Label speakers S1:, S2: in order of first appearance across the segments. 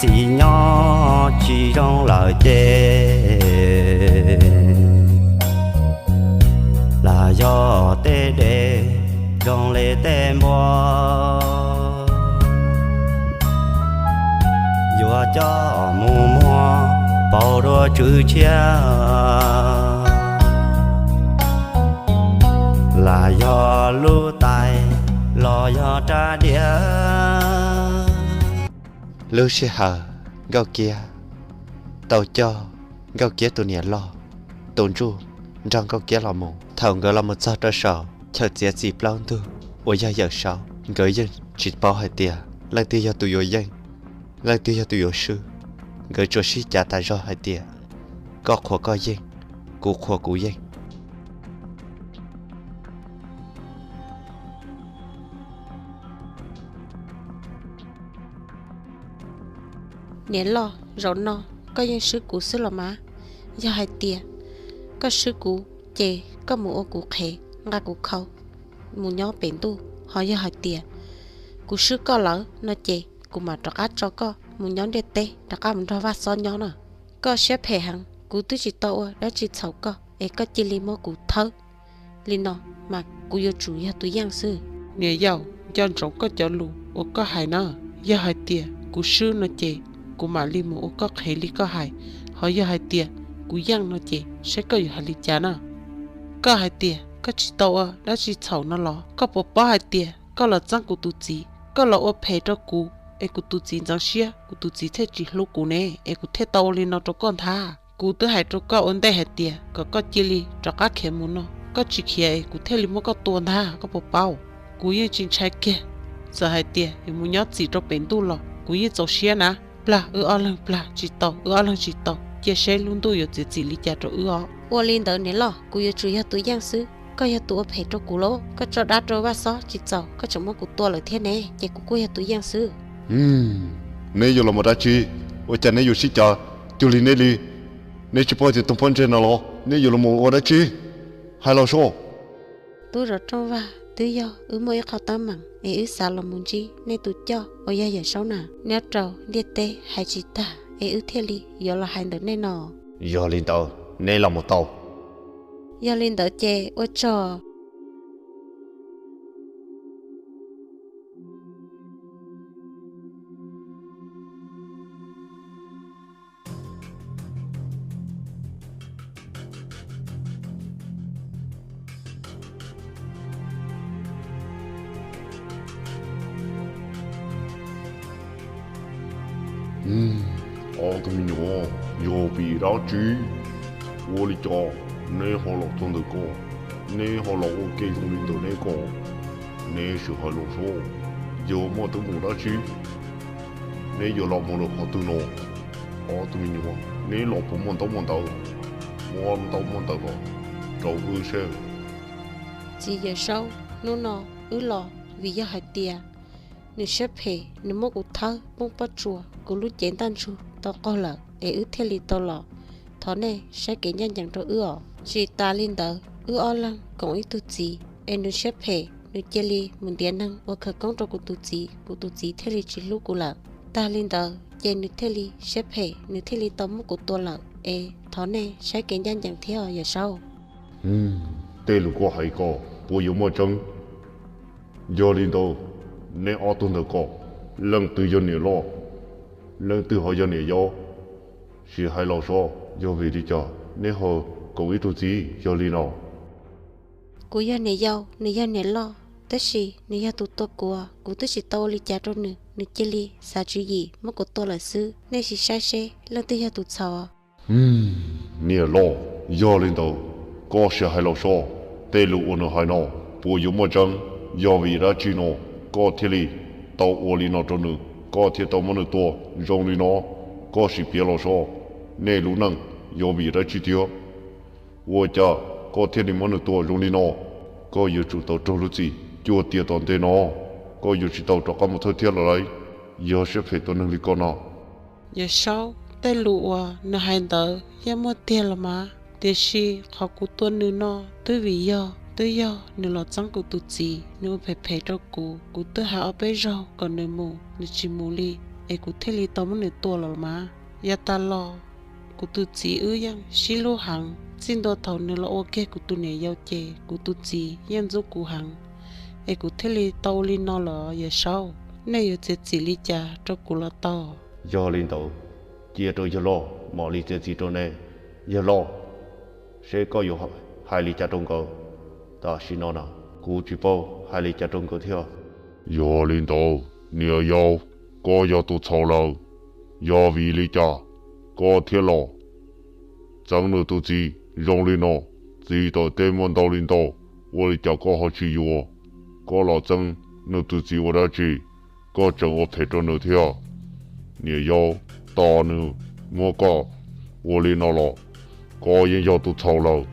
S1: chỉ nhỏ chỉ trong lời chê là do tê đê trong lệ tê mùa dùa cho mùa mùa bao đua chữ chia là do lưu tài lo do trả đĩa
S2: lưu sẽ hờ gạo kia tàu cho gạo kia tụi nhẹ lo tụi chu trong gạo kia là một thằng gạo là một sao trở sợ chờ chia dịp lâu tu ôi giờ sao gửi dân chỉ bao hai tiền lần tiêu cho tụi dân lần tiêu cho tụi sư gửi cho sĩ trả tài do hai tiền có khổ có dân cụ khổ cụ dân
S3: nén lo rộn no có những sư cũ sư là má do hai tia có sư cũ chè có mũ ô cũ khé ngã cũ khâu mũ nhỏ bền tu họ do hai tia cũ sư có lỡ nó chè cũ mà trọc át cho có mũ nhỏ đẹp tê trọc át mình cho vắt son nhỏ nè có xếp hè hàng cũ tứ chỉ tàu đã chỉ xấu có ấy có chỉ li mô cũ thơ li nó mà cũ yêu chủ ya tụi giang sư
S4: nè giàu do trống có cho lù ô có hài nè do hai tia cũ sư nó chè cú mà li mù có hệ li có hại họ giờ hai tia cú giang nó chị sẽ cóอยู่hai li chả nè có hai tia có chỉ tàu đã chỉ chậu nó lọ có bộ bao hai tia có là trăng của tụi chị có là ô phê cho cú ai của tụi chị trăng xia của tụi chị thế chỉ lúc cú nè ai của thế tàu li nó cho con tha cú tới hai cho có ổn đây hai tia có chỉ li cho các khé mù nó có chỉ khé ai của thế li mua có tuần tha có bộ bao cú yên chính trái kia giờ hai tia ai muốn nhớ chỉ cho bền tu lọ cú yên走xia nè bla lần bla chỉ tàu lần chỉ tàu chia sẻ luôn tôi有自己理解着
S3: 我领导你了กู要注意ตัว样式ก็要ตัวเพจตัวกูโลก็จะได้ตัวว่าซอจิตเจ้าก็จะมากูตัวเลยเท่านี้เจ้ากู要ตัว样式
S2: นี่อยู่ละหมดแล้วจีว่าจะนี่อยู่สิจ่าจุลินนี่ลีนี่จะพอจะต้องพ้นเจนน่ะหรอนี่อยู่ละหมดแล้วจีให้เราโชว์
S3: ตัวเราtrongว่าtự do mới khó tâm mặn ấy sao làm muốn chi nên tụi cho ôi giờ sau nè nếu trâu đi tê hay chỉ ta ấy thiên lý giờ là hai đứa nên nọ
S2: giờ lên tàu nên là một tàu
S3: giờ lên đỡ chè ôi trò
S5: tụi mình nhỏ giờ bị đó chứ vô lý cho nên họ lọc trong đời con nên họ lọc ok trong linh đời này con nên sự họ lọc số giờ mà tụi mình đó chứ nên giờ lọc một được họ tụi nó tụi mình nhỏ nên lọc một món tàu món tàu rồi trâu xe
S3: chỉ giờ sau nó nọ lọ vì giờ hai tia nếu xếp hè nếu mua củ thơ bông bát chùa củ lúa chén tan chu tao coi là để theo li tao lọ thọ này sẽ kể nhanh chẳng cho chỉ ta linh đỡ lăng cũng ít tụt gì em nếu xếp hè nếu chơi li muốn tiền năng và khởi công cho của tụt gì theo li chỉ lúc của lợ ta linh đỡ chơi nếu theo li xếp hè nếu theo li tao mua của tôi lợ thọ này sẽ kể nhanh chẳng theo giờ sau
S5: tê lục có hay có bố yếu mà chăng giờ linh đâu nên ở tuần đầu có lần từ giờ này lo lần từ họ giờ này do chỉ hay lo so do vì đi cho nên họ có ý tụi gì do li nào
S3: cú giờ này lo tất gì này giờ tụt tôi của cú tất gì tôi li trả cho nữa chơi li sao chứ gì mà của tôi là sư nên chỉ sai xe lần từ giờ tụt sao
S5: nè lo do linh đâu có sẽ hay lo so tê lục ở nơi hay nào bố yếu mà chăng do vì đã chỉ nó có thể li tàu ô li nó cho nữa có thể tàu mà nữa to rong li nó có sự biết lo so nên lúc năng do vì đã chỉ tiêu我家có thể đi mà nữa to rong li nó có yêu chủ tàu trong lúc gì chưa tiền toàn tiền nó có yêu chủ tàu cho các một thời tiết lại giờ sẽ phải tôi nâng đi con nào
S4: giờ sau tay lụa nó hai tờ giờ mua tiền là mà tiền gì họ cũng tuân nữa nó tới vì giờ nếu là trắng của tụi chị nếu phải cho cụ tới hạ ở bây giờ còn nếu mù nếu chỉ mù li ai cụ thế li tao muốn nửa tua lò mà ya ta lo cụ tu chỉ yang xí lô hàng xin đồ thầu nửa lo ok cụ tu nè giao chè cụ tu chỉ yan giúp cụ hàng ai cụ thế li tao li nó lo ya sau nay giờ chỉ li cha cho cụ lo to
S5: do lên tàu chia tôi giờ lo mọi lý chế gì tôi này giờ lo sẽ có yêu hai lý cha trong cầu ta xin nó nào cú chỉ bao hai lý cha trong cầu theo do lên tàu nhiều yêu có yêu tôi chào lâu do vì lý cha có theo lo chẳng nữa tôi chỉ rong lên nó chỉ tàu tên môn tàu lên tàu我理cha có họ chỉ yêu có lo chẳng nữa tôi chỉ我đã chỉ có chẳng我陪着nữa theo nhiều yêu ta nữa我讲我哩那了，个人要都操了，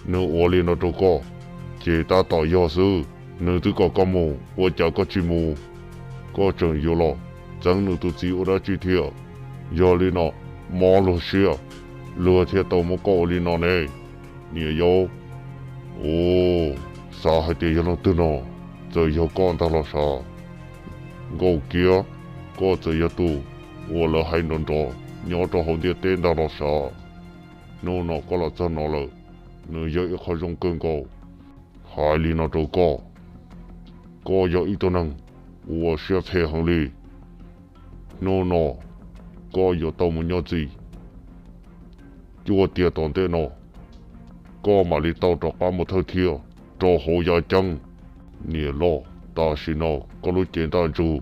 S5: 那我哩那这个，这打打钥匙，那这个干么？我家个寂寞，个真有了，真那都只有那几天，要哩那忙了些，热天都没搞哩那呢，你要，哦，啥还得要那的呢？这要干到了啥？我家，个这要都。我了还能着，鸟着好点点到了啥？那那个了真那了，那要一块种更高，海里那就高，高要一多能，我是配合哩。那那高要到么样子？就我爹当的那，高嘛里到着干么头条，着好要整，你了，但是那个路简单做，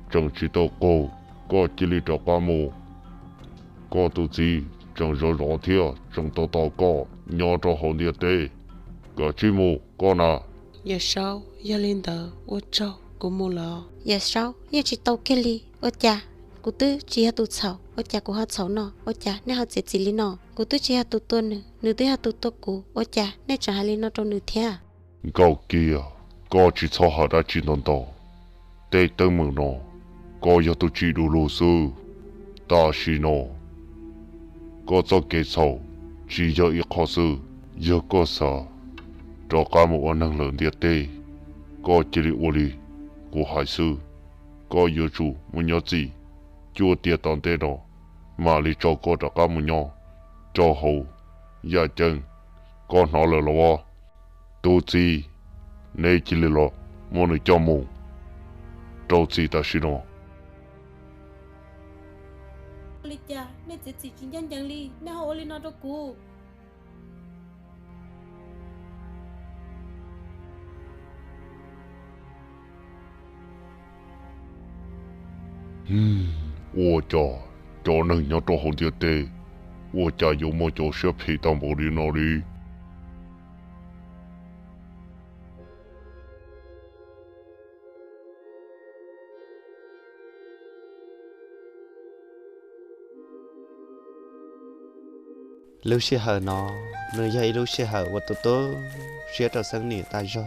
S5: 正知道高。có chỉ lý cho cá mù có tu gì chẳng rõ rõ theo chẳng tao tao có nhỏ cho hậu địa tê có chỉ mù có nà
S4: ya sau ya lên tờ ô châu của mù lò
S3: ya sau ya chỉ tàu kia li ô cha cụ tư chỉ hạt tụ sầu ô cha cụ hạt sầu nọ ô cha nè hạt chỉ li nọ cụ tư chỉ hạt tụ tuần nửa tư hạt tụ tuột cụ ô cha nè chẳng hạt li nọ trong nửa thia
S5: gạo kia có chỉ cho họ đã chỉ non tao tê tưng mừng nọ có yêu tu chỉ đủ lô sư ta xí nó có cho kế sau chỉ cho ít khó sư yêu có sao cho cả một anh năng lượng địa tê có chỉ lý ô lý của hải sư có yêu chủ muốn nhớ gì chúa tiệt tòn tê đó mà lý cho có cho cả một nhau cho hậu gia chân có nó là lo tu gì này chỉ lý lo muốn được cho mù đâu gì ta xí nó
S3: li cha nè chỉ chỉ nhân chẳng li nè họ li nó đâu cụ
S5: 我家家能要做好点的，我家有么就是陪到某里那里。
S2: lưu xe hở nó nơi dây lưu xe hở của tôi xe cho sáng nè ta do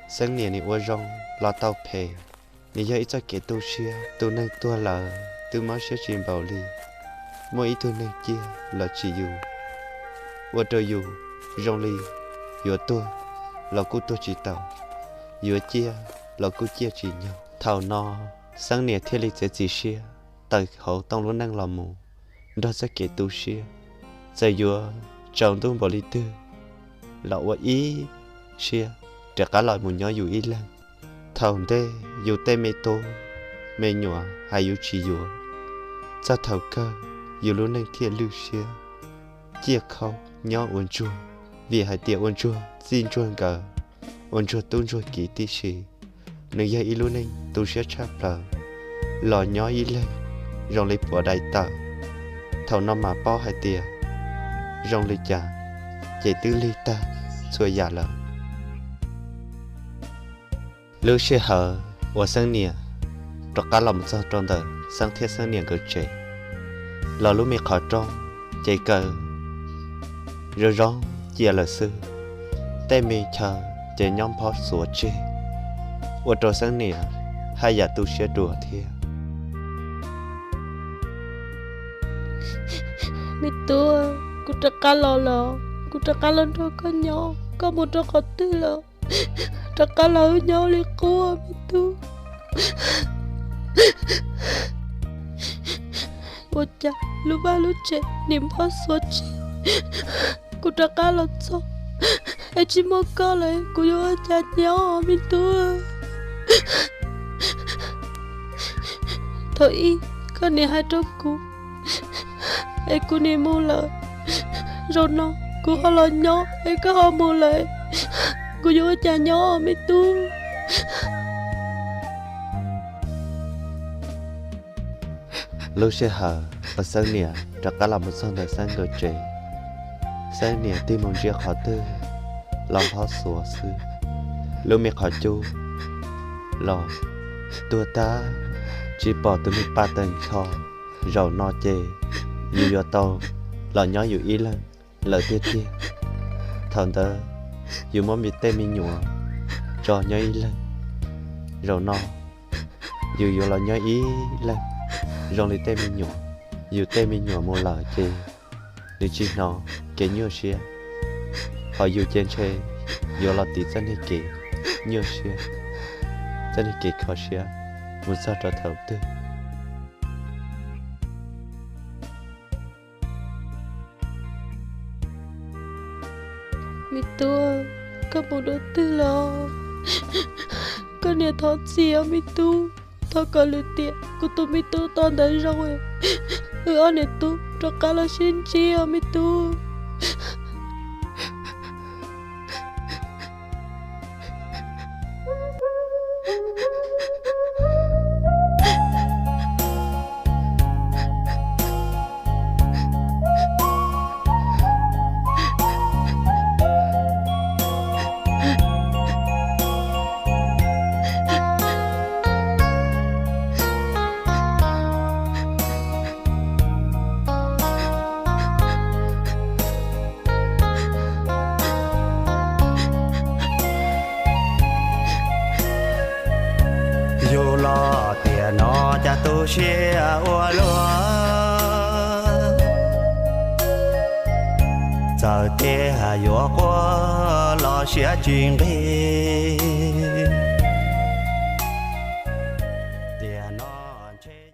S2: sáng nè này qua rong lo tàu phê nè dây cho kẻ tu xe tu nâng tua lờ tu máu xe chìm bảo li mỗi ý tu nâng chia là chỉ dù qua trời dù rong li vừa tôi là cô tôi chỉ tàu vừa chia là cô chia chỉ nhau thảo nó sáng nè thiết lý sẽ chỉ xe tại hậu tông luôn năng làm mù đó sẽ kẻ tu xe giờ vừa trồng tung bỏ đi tư lậu ý xia trả cả loại một nhỏ dù ý lăng thầu đê dù tê mê tô mê nhỏ hay dù chỉ dù ra thầu cơ dù luôn nâng thiện lưu xia chia khâu nhỏ uốn chua vì hai tiệm uốn chua xin chuan cờ uốn chua tung chua kỹ tí xì nơi giờ ý luôn nâng tu xia chắp lờ lò nhỏ ý lên rong lấy bỏ đại tờ thầu nó mà bao hai tiệm rong lì cha chạy tư lì ta xuôi già lợ lưu xe hở và sang nia trọc cá lòng cho trong tờ sang thiết sang nia cờ chạy lò lúc mi khó trong chạy cờ rồi rong chia lợ sư tay mi chờ chạy nhóm phó sủa chê và trò sang nia hai giả tu xe đùa thiê
S3: mi tua cô trắc cá lò cô trắc cá lên cho con nhỏ có một trắc cá tư lò trắc cá lò nhau liền cô mi tu Ocha, lu ba lu che, niệm phật sochi. Cô trả cá lọt cho. Em chỉ một câu lại, cô vô cha nhau mình tu. Thôi, con này hai trâu cô. Em cô này mua lời. Rồi nó, cô họ lo nhau, em có họ mua lời. Cô vô cha nhau mình tu.
S2: lúc sẽ hở ở sáng nè trả cả làm một sáng đời sáng đồ trẻ sáng nè tim một chiếc họ tư lòng họ sủa sư lúc miệng họ chu lò tua ta chỉ bỏ từ mình ba tầng kho rầu no chê dù do tàu lò nhỏ dù ý lần lời tiết tiết thằng tớ dù mong bị tê mình nhủa cho nhỏ ý lần rầu no dù dù là nhỏ ý lần rong li tê mình nhủa dù tê mình nhủa mua lời chê nếu chỉ nó kể nhiều xia họ dù trên chơi dù là tí dân đi kể nhiều xia dân đi kể khó xia muốn sao trở thấu tư
S3: Mi tu, có một đứa tư lo. Con nhà thoát gì mi tu, thoát cả lưỡi tiệt, cô tu mi tu toàn đấy rồi. Anh này tu, cho cả là xin chi mi tu.
S1: dù lo tiền nó cha tu xia ua lúa giờ tiền dù qua lo xia chuyện đi tiền nó chơi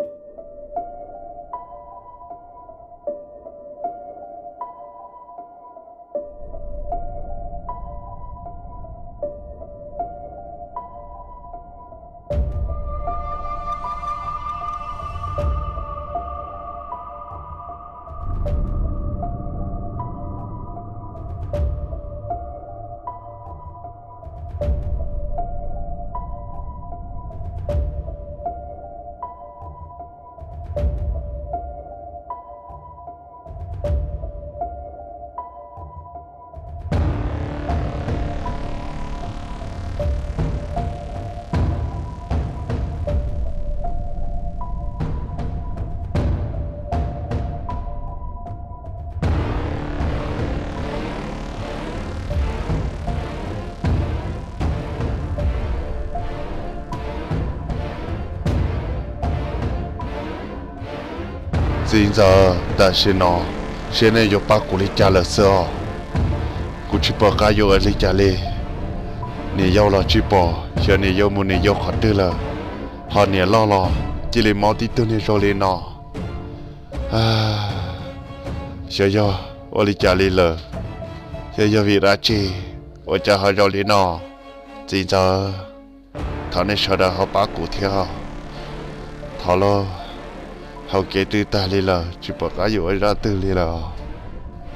S5: Giờ giờ ta xin nó xin này yo pa của lý cha là sao cụ chỉ bỏ cái yo ở lý cha lê nè yo là chỉ bỏ giờ nè yo muốn nè yo khó tư là họ nè lo chỉ lấy máu tí tôi nè rồi lên nó giờ yo ở lý cha lê là giờ vì ra chi ở cha họ rồi lên nó giờ thằng này sợ đã họ pa của theo thằng lo họ kể từ ta đi là chỉ bảo cái gì ra từ đi là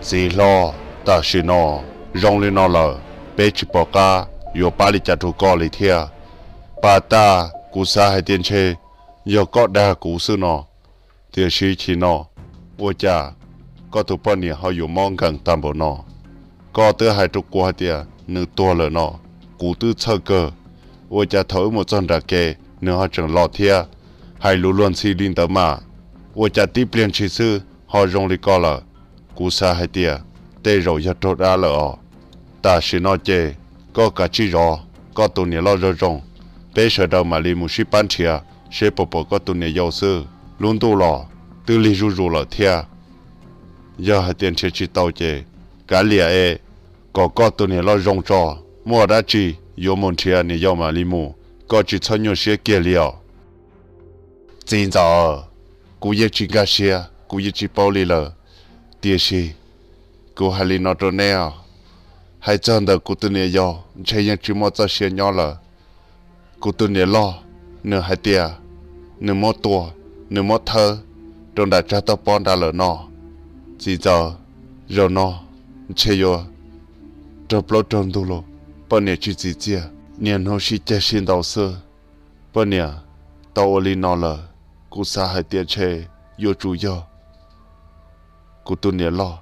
S5: gì lo ta xin nó rong lên nó là bé chỉ bảo cái yo ba đi chặt thú co lấy theo ba ta cú sa hay tiền chơi yo có đa cú sư nó tiền chỉ nó ôi cha có tụ bọn này họ yo mong gần tam bộ nó có tới hai chục qua tiền nửa tua了nó cú tư chơi cơ ôi cha thổi một trận đá kê nửa họ chẳng lọt theo hai lũ luân xì linh tờ mà我家地边其实好容易搞了，古啥还点，得肉也做大了哦。但是那这个个鸡肉，个多年老肉种，别说到马里木西半天，谁不把个多年要死，轮到了，都里入了天，要还点去到这，干裂诶，个多年老种着，莫大鸡有问题啊，你要马里木，个只参与些给了。chính giờ cú yên chỉ gà xia cú yên chỉ bao lì lờ tia xì cú hai lì nó trốn nè hai chân đờ cú tu nè yo chơi yên chỉ một giờ xia nhỏ lờ cú tu nè lo nửa hai tia nửa một tua nửa một thơ trong đã cho tao pon đã lờ nọ chỉ giờ rồi nọ chơi yo trong plot trong tu lo bọn nè chỉ chia niên hồ sĩ chơi xin đầu sơ bọn nè tao oli nọ lờ cú sa hai tia chơi yo chủ yo cú tu nè lo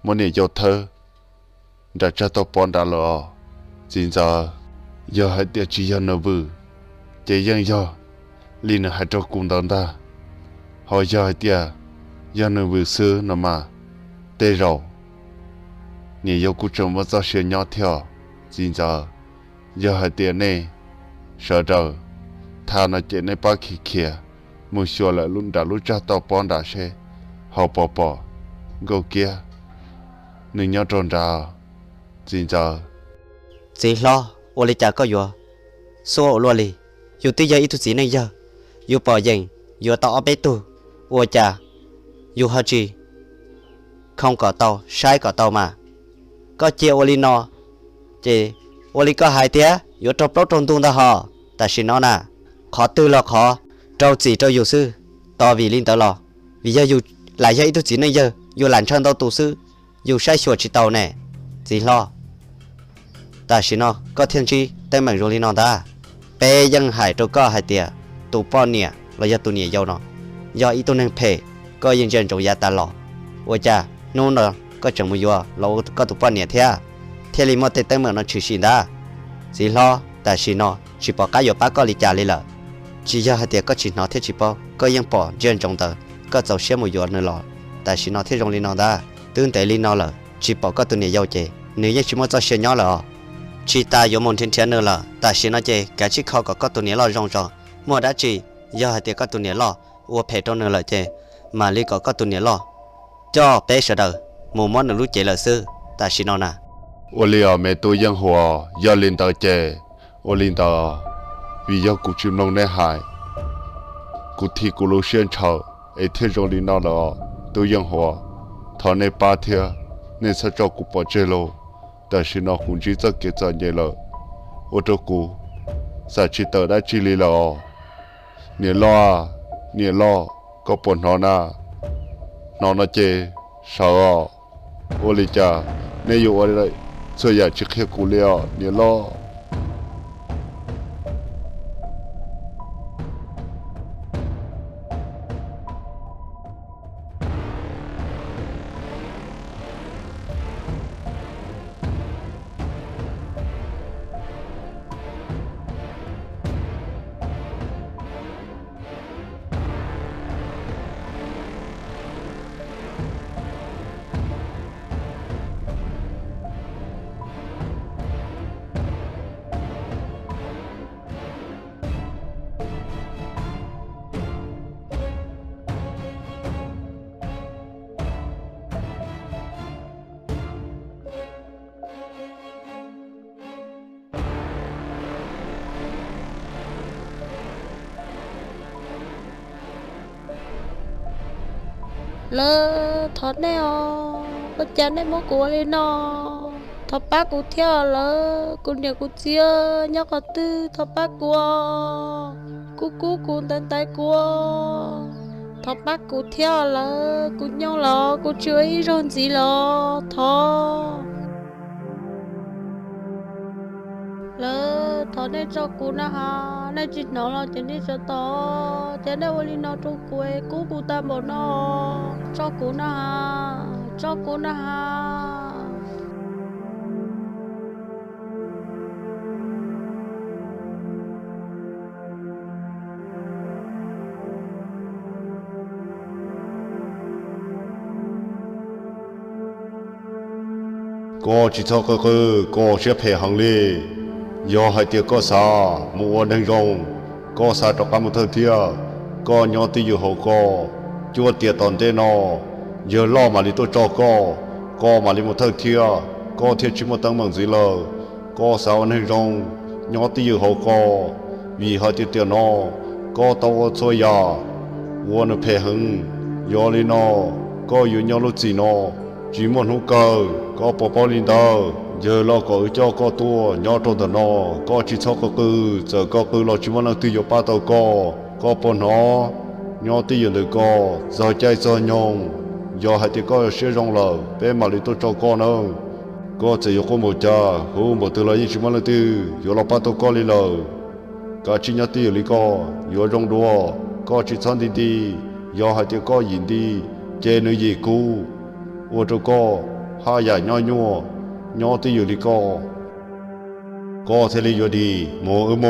S5: mỗi nè yo thơ đã cho tao pon đã lờ chỉ giờ yo hai tia chỉ yo nợ bự chơi yang yo linh hai trâu cùng đàn ta họ yo hai tia yo nợ bự sơ nọ mà tê rồi nè yo cú trồng vào giờ xe nhỏ theo chỉ giờ yo hai tia này sợ rồi thà nó chạy này ba khi kia mua xua lại luôn đã lúc ra tàu pon đã xe họ bỏ gấu kia nên nhau tròn ra chỉ giờ
S1: chỉ lo ô lì chả có vô số ô lì dù tí giờ ít thứ gì này giờ dù bỏ dành dù tao ở bếp tu ô chả dù hơi chi không có tàu sai có tàu mà có chia ô lì nọ chỉ ô lì có hai tía dù trâu trâu trông tung ta họ ta xin nó nè khó tư là khó trâu chỉ trâu dù sư to vì linh tao lò vì giờ dù lại giờ ít thứ gì này giờ dù làm chân tao tù sư dù sai sửa chỉ tàu nè chỉ lo ta xin nó có thiên chi tay mày rồi nó ta bé dân hải trâu có hai tía tụ bao nè là giờ tụ nè giàu nó giờ ít tụ nên phê có dân dân trâu gia ta lò ôi cha nôn nó có chẳng mua vô lâu có tụ bao nè thế thế li một tay mày nó chịu xin ta chỉ lo ta xin nó chỉ bỏ cái vô ba có li trả li lợ chỉ giờ hai tía có chỉ nó thế chỉ bao có dân bỏ dân trồng tờ có giàu xe mua vô nữa lò ta xin nó thế trong li nó ta tương tự li nó lợ chỉ bỏ có tụ nè giàu chè nếu như chỉ mua cho xe nhỏ lợ chỉ ta có một thiên thiên nữa là ta xin nó chè cái chiếc kho có tụ nè lò rong rong mua đã chỉ giờ hai tía có tụ nè lò uo phê trong nữa là chè mà li có tụ nè lò cho bé sợ đời một món nữa lúc chè là sư ta xin nó nè
S5: ô lì ở mẹ tôi dân hòa do linh tờ chè ô linh tờ vì do cụ chim long nè hại cụ thi cụ lô xuyên chờ ấy thế rồi linh nào là tôi dân hòa thọ nè ba thia nên sẽ cho cụ bỏ chè lô ta xin nó cũng chỉ rất kết quả như là ô tô cụ sẽ chỉ tờ đã chỉ lý là nhẹ lo có buồn nó chê sợ ô lì cha nếuอยู่อะไรส่วนใหญ่จะแค่กูเลี้ยวเนี่ยล้อ
S3: lỡ thoát nè có chán đấy mua của lên nó thoát bác của theo lỡ con nhà của chia nhóc có tư thoát bác của cú tên tay của thoát bác của theo lỡ của nhau lỡ của chơi rồi gì lỡ thoát lỡ thoát này cho cú na ha này chỉ nó là chỉ đi cho to chỉ để vào đi nó trong quê cú ta bỏ nó cho cú na ha
S5: có chỉ cho có sẽ phải hàng lì do hai tiệc có xa mua đang rong có xa cho cả một thời tiệc có nhau tíอยู่hậu chúa tiệc tòn tên nó giờ lo mà đi tôi cho có mà đi một thời tiệc có thiệt chỉ một tầng bằng gì lờ có sao đang rong nhau tíอยู่hậu vì hai tiệc nó có tàu cho ya wo nó phê hưng yo li nó có yêu nhau lúc gì nó chỉ muốn hú cơ có bỏ linh đâu giờ lo có cho có tua nhau trong đó nó có chỉ cho có cứ giờ có cứ lo chỉ muốn là tiêu ba tàu có bỏ nó nhau tiêu được có giờ chạy giờ nhông giờ hai thì có sẽ rong lờ bé mà lấy tôi cho con nữa có chỉ có một cha hú một từ lấy chỉ muốn là tiêu giờ lo ba tàu có đi lờ cả chỉ nhau tiêu lý có giờ rong đua có chỉ chọn đi giờ hai thì có nhìn đi chơi nơi gì cũ ô tô có hai giải nhỏ tíอยู่ดีก็เทลีอยู่ดีโม